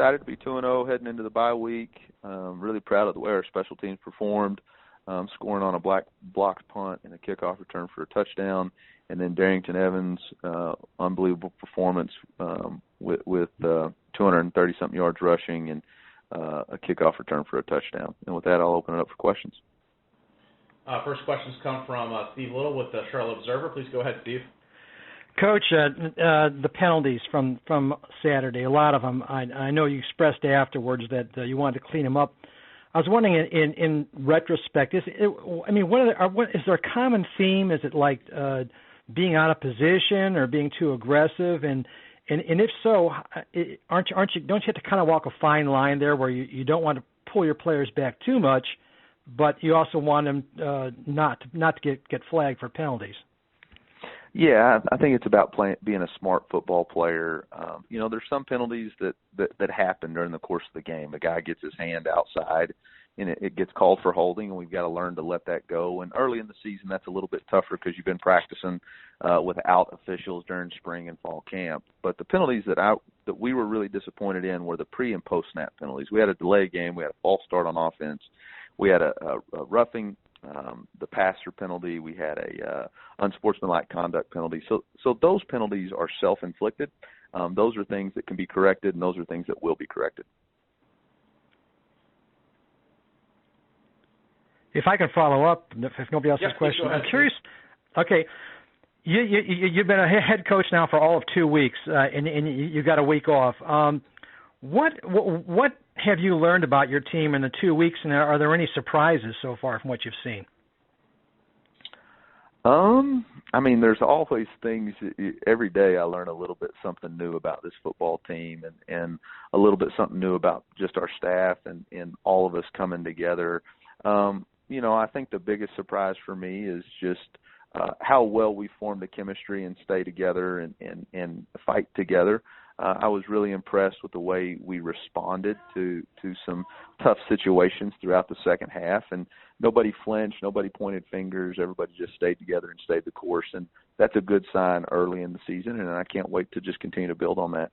excited to be 2-0 heading into the bye week. Really proud of the way our special teams performed, scoring on a blocked punt and a kickoff return for a touchdown. And then Darrington Evans, unbelievable performance with 230-something yards rushing and a kickoff return for a touchdown. And with that, I'll open it up for questions. First questions come from Steve Little with the Charlotte Observer. Please go ahead, Steve. Coach, the penalties from Saturday, a lot of them, I know you expressed afterwards that you wanted to clean them up. I was wondering, in retrospect, is there a common theme? Is it like being out of position or being too aggressive? And if so, don't you have to kind of walk a fine line there where you don't want to pull your players back too much, but you also want them not to get flagged for penalties? Yeah, I think it's about being a smart football player. There's some penalties that happen during the course of the game. A guy gets his hand outside, and it gets called for holding, and we've got to learn to let that go. And early in the season, that's a little bit tougher because you've been practicing without officials during spring and fall camp. But the penalties that we were really disappointed in were the pre- and post-snap penalties. We had a delay game. We had a false start on offense. We had a roughing the passer penalty. We had a unsportsmanlike conduct penalty. So those penalties are self-inflicted. Those are things that can be corrected, and those are things that will be corrected. If I can follow up, if nobody else has questions, I'm curious. Okay, you've been a head coach now for all of 2 weeks, and you got a week off. What have you learned about your team in the 2 weeks, and are there any surprises so far from what you've seen? There's always things. Every day I learn a little bit something new about this football team and a little bit something new about just our staff and all of us coming together. I think the biggest surprise for me is just how well we formed the chemistry and stay together and fight together. I was really impressed with the way we responded to some tough situations throughout the second half, and nobody flinched, nobody pointed fingers, everybody just stayed together and stayed the course, and that's a good sign early in the season, and I can't wait to just continue to build on that.